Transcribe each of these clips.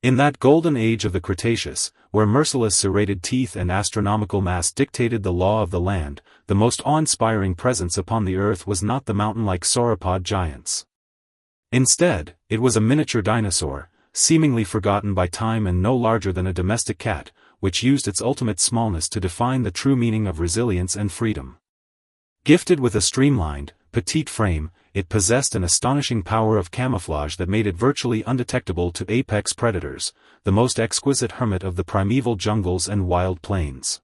In that golden age of the Cretaceous, where merciless serrated teeth and astronomical mass dictated the law of the land, the most awe-inspiring presence upon the earth was not the mountain-like sauropod giants. Instead, it was a miniature dinosaur, seemingly forgotten by time and no larger than a domestic cat, which used its ultimate smallness to define the true meaning of resilience and freedom. Gifted with a streamlined, petite frame, it possessed an astonishing power of camouflage that made it virtually undetectable to apex predators, the most exquisite hermit of the primeval jungles and wild plains.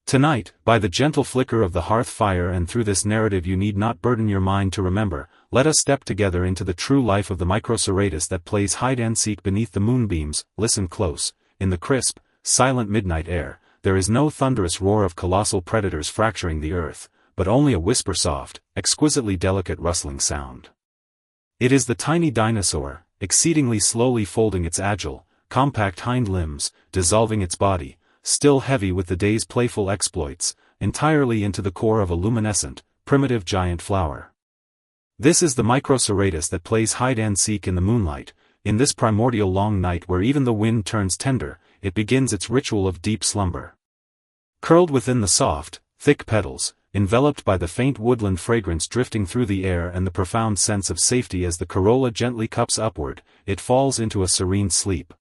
Tonight, by the gentle flicker of the hearth fire and through this narrative you need not burden your mind to remember, let us step together into the true life of the Microceratus that plays hide-and-seek beneath the moonbeams. Listen close. In the crisp, silent midnight air, there is no thunderous roar of colossal predators fracturing the earth, but only a whisper-soft, exquisitely delicate rustling sound. It is the tiny dinosaur, exceedingly slowly folding its agile, compact hind limbs, dissolving its body, still heavy with the day's playful exploits, entirely into the core of a luminescent, primitive giant flower. This is the Microceratus that plays hide-and-seek in the moonlight. In this primordial long night where even the wind turns tender, it begins its ritual of deep slumber. Curled within the soft, thick petals, enveloped by the faint woodland fragrance drifting through the air and the profound sense of safety as the corolla gently cups upward, it falls into a serene sleep.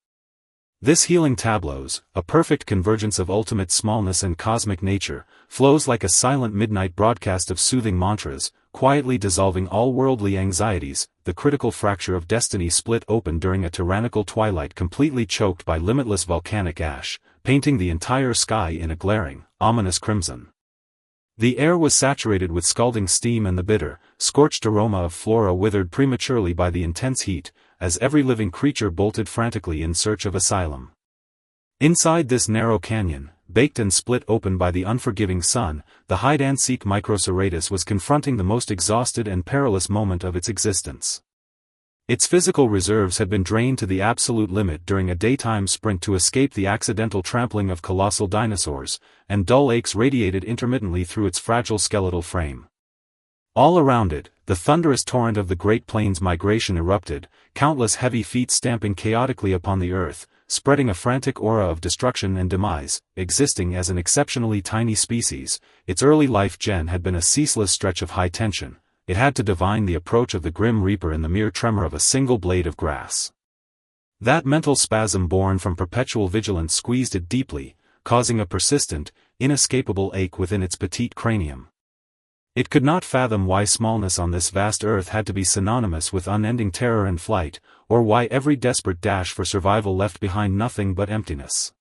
This healing tableaus, a perfect convergence of ultimate smallness and cosmic nature, flows like a silent midnight broadcast of soothing mantras, quietly dissolving all worldly anxieties. The critical fracture of destiny split open during a tyrannical twilight completely choked by limitless volcanic ash, painting the entire sky in a glaring, ominous crimson. The air was saturated with scalding steam and the bitter, scorched aroma of flora withered prematurely by the intense heat, as every living creature bolted frantically in search of asylum. Inside this narrow canyon, baked and split open by the unforgiving sun, the hide-and-seek Microceratus was confronting the most exhausted and perilous moment of its existence. Its physical reserves had been drained to the absolute limit during a daytime sprint to escape the accidental trampling of colossal dinosaurs, and dull aches radiated intermittently through its fragile skeletal frame. All around it, the thunderous torrent of the Great Plains migration erupted, countless heavy feet stamping chaotically upon the earth, spreading a frantic aura of destruction and demise. Existing as an exceptionally tiny species, its early life gen had been a ceaseless stretch of high tension. It had to divine the approach of the grim reaper in the mere tremor of a single blade of grass. That mental spasm born from perpetual vigilance squeezed it deeply, causing a persistent, inescapable ache within its petite cranium. It could not fathom why smallness on this vast earth had to be synonymous with unending terror and flight, or why every desperate dash for survival left behind nothing but emptiness.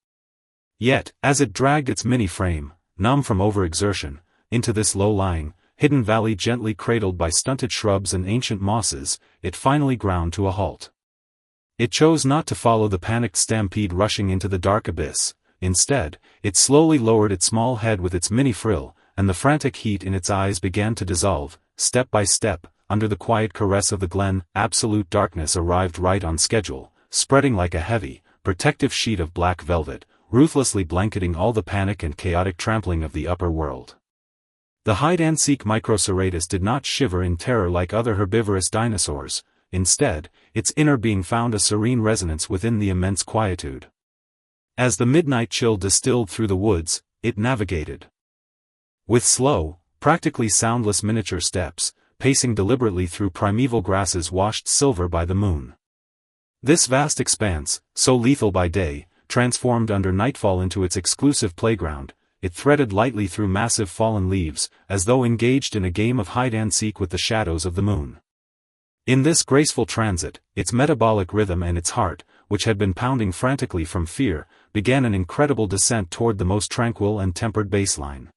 Yet, as it dragged its mini frame, numb from overexertion, into this low-lying, hidden valley gently cradled by stunted shrubs and ancient mosses, it finally ground to a halt. It chose not to follow the panicked stampede rushing into the dark abyss. Instead, it slowly lowered its small head with its mini frill, and the frantic heat in its eyes began to dissolve, step by step, under the quiet caress of the glen. Absolute darkness arrived right on schedule, spreading like a heavy, protective sheet of black velvet, ruthlessly blanketing all the panic and chaotic trampling of the upper world. The hide-and-seek Microceratus did not shiver in terror like other herbivorous dinosaurs. Instead, its inner being found a serene resonance within the immense quietude. As the midnight chill distilled through the woods, it navigated. With slow, practically soundless miniature steps, pacing deliberately through primeval grasses washed silver by the moon. This vast expanse, so lethal by day, transformed under nightfall into its exclusive playground. It threaded lightly through massive fallen leaves, as though engaged in a game of hide-and-seek with the shadows of the moon. In this graceful transit, its metabolic rhythm and its heart, which had been pounding frantically from fear, began an incredible descent toward the most tranquil and tempered baseline.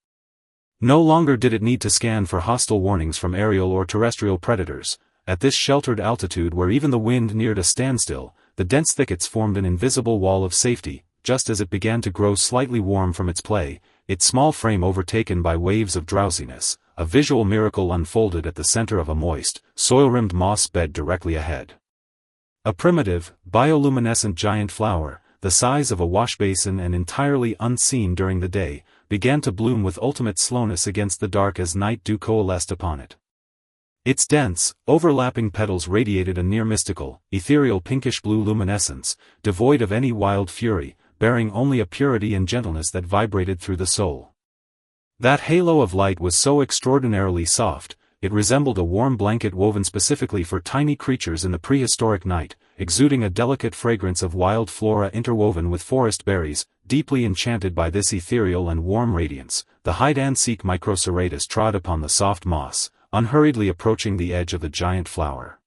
No longer did it need to scan for hostile warnings from aerial or terrestrial predators. At this sheltered altitude where even the wind neared a standstill, the dense thickets formed an invisible wall of safety. Just as it began to grow slightly warm from its play, its small frame overtaken by waves of drowsiness, a visual miracle unfolded at the center of a moist, soil-rimmed moss bed directly ahead. A primitive, bioluminescent giant flower, the size of a washbasin and entirely unseen during the day, began to bloom with ultimate slowness against the dark as night dew coalesced upon it. Its dense, overlapping petals radiated a near mystical, ethereal pinkish-blue luminescence, devoid of any wild fury, bearing only a purity and gentleness that vibrated through the soul. That halo of light was so extraordinarily soft, it resembled a warm blanket woven specifically for tiny creatures in the prehistoric night, exuding a delicate fragrance of wild flora interwoven with forest berries. Deeply enchanted by this ethereal and warm radiance, the hide-and-seek Microceratus trod upon the soft moss, unhurriedly approaching the edge of the giant flower.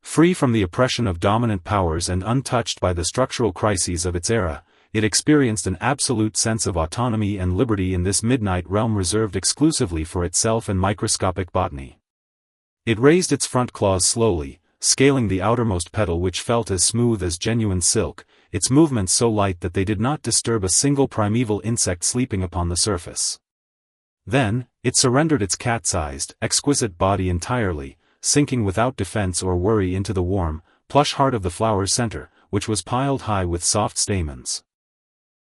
Free from the oppression of dominant powers and untouched by the structural crises of its era, it experienced an absolute sense of autonomy and liberty in this midnight realm reserved exclusively for itself and microscopic botany. It raised its front claws slowly, scaling the outermost petal which felt as smooth as genuine silk, its movements so light that they did not disturb a single primeval insect sleeping upon the surface. Then, it surrendered its cat-sized, exquisite body entirely, sinking without defense or worry into the warm, plush heart of the flower's center, which was piled high with soft stamens.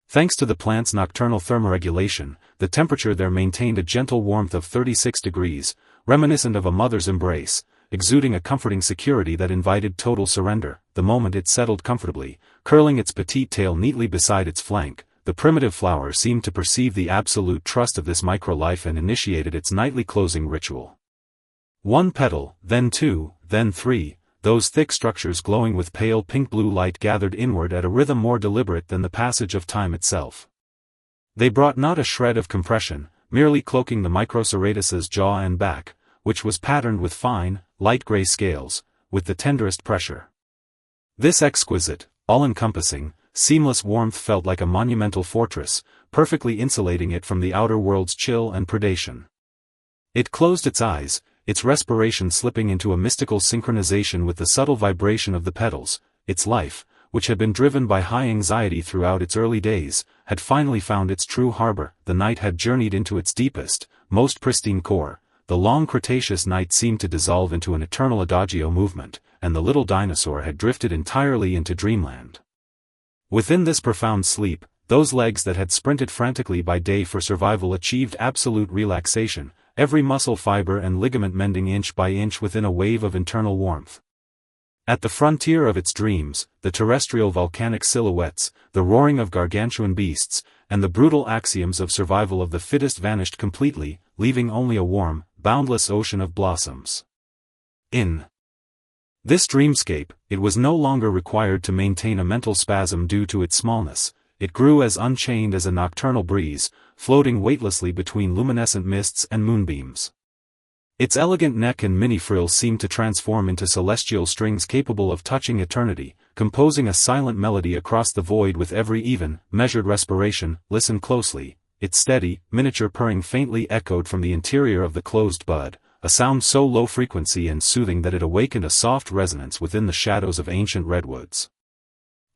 Thanks to the plant's nocturnal thermoregulation, the temperature there maintained a gentle warmth of 36 degrees, reminiscent of a mother's embrace, exuding a comforting security that invited total surrender. The moment it settled comfortably, curling its petite tail neatly beside its flank, the primitive flower seemed to perceive the absolute trust of this micro-life and initiated its nightly closing ritual. One petal, then two, then three, those thick structures glowing with pale pink-blue light gathered inward at a rhythm more deliberate than the passage of time itself. They brought not a shred of compression, merely cloaking the Microceratus's jaw and back, which was patterned with fine, light gray scales, with the tenderest pressure. This exquisite, all-encompassing, seamless warmth felt like a monumental fortress, perfectly insulating it from the outer world's chill and predation. It closed its eyes, its respiration slipping into a mystical synchronization with the subtle vibration of the petals. Its life, which had been driven by high anxiety throughout its early days, had finally found its true harbor. The night had journeyed into its deepest, most pristine core. The long Cretaceous night seemed to dissolve into an eternal adagio movement, and the little dinosaur had drifted entirely into dreamland. Within this profound sleep, those legs that had sprinted frantically by day for survival achieved absolute relaxation, every muscle fiber and ligament mending inch by inch within a wave of internal warmth. At the frontier of its dreams, the terrestrial volcanic silhouettes, the roaring of gargantuan beasts, and the brutal axioms of survival of the fittest vanished completely, leaving only a warm, boundless ocean of blossoms. In this dreamscape, it was no longer required to maintain a mental spasm due to its smallness. It grew as unchained as a nocturnal breeze, floating weightlessly between luminescent mists and moonbeams. Its elegant neck and mini-frills seemed to transform into celestial strings capable of touching eternity, composing a silent melody across the void with every even, measured respiration. Listen closely. Its steady, miniature purring faintly echoed from the interior of the closed bud, a sound so low-frequency and soothing that it awakened a soft resonance within the shadows of ancient redwoods.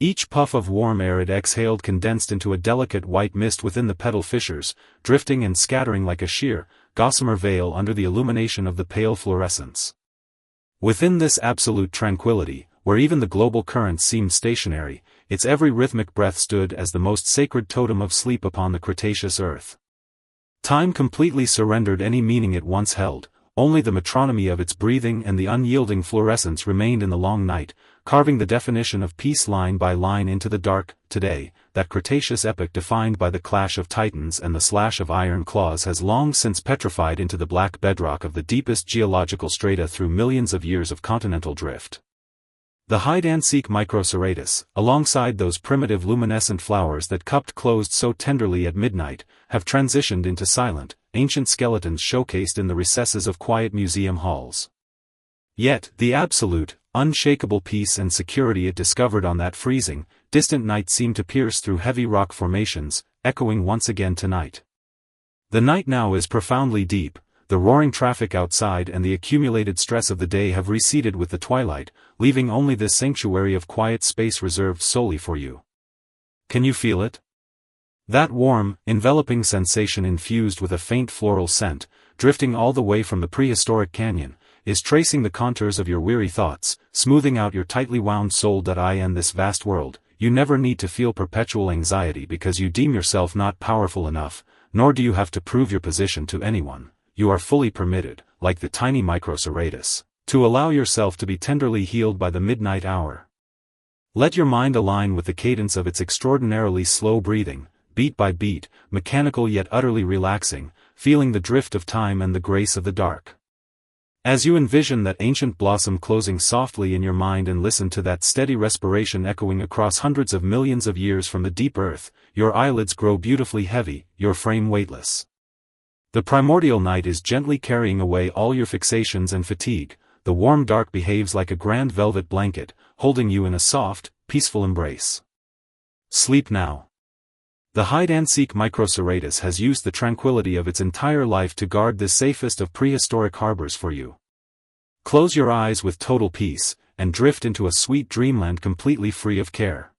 Each puff of warm air it exhaled condensed into a delicate white mist within the petal fissures, drifting and scattering like a sheer, gossamer veil under the illumination of the pale fluorescence. Within this absolute tranquility, where even the global currents seemed stationary, its every rhythmic breath stood as the most sacred totem of sleep upon the Cretaceous earth. Time completely surrendered any meaning it once held. Only the metronomy of its breathing and the unyielding fluorescence remained in the long night, carving the definition of peace line by line into the dark. Today, that Cretaceous epoch defined by the clash of titans and the slash of iron claws has long since petrified into the black bedrock of the deepest geological strata through millions of years of continental drift. The hide-and-seek Microceratus, alongside those primitive luminescent flowers that cupped closed so tenderly at midnight, have transitioned into silent, ancient skeletons showcased in the recesses of quiet museum halls. Yet, the absolute, unshakable peace and security it discovered on that freezing, distant night seemed to pierce through heavy rock formations, echoing once again tonight. The night now is profoundly deep. The roaring traffic outside and the accumulated stress of the day have receded with the twilight, leaving only this sanctuary of quiet space reserved solely for you. Can you feel it? That warm, enveloping sensation infused with a faint floral scent, drifting all the way from the prehistoric canyon, is tracing the contours of your weary thoughts, smoothing out your tightly wound soul. In this vast world, you never need to feel perpetual anxiety because you deem yourself not powerful enough, nor do you have to prove your position to anyone. You are fully permitted, like the tiny Microceratus, to allow yourself to be tenderly healed by the midnight hour. Let your mind align with the cadence of its extraordinarily slow breathing, beat by beat, mechanical yet utterly relaxing, feeling the drift of time and the grace of the dark. As you envision that ancient blossom closing softly in your mind and listen to that steady respiration echoing across hundreds of millions of years from the deep earth, your eyelids grow beautifully heavy, your frame weightless. The primordial night is gently carrying away all your fixations and fatigue. The warm dark behaves like a grand velvet blanket, holding you in a soft, peaceful embrace. Sleep now. The hide-and-seek Microceratus has used the tranquility of its entire life to guard this safest of prehistoric harbors for you. Close your eyes with total peace, and drift into a sweet dreamland completely free of care.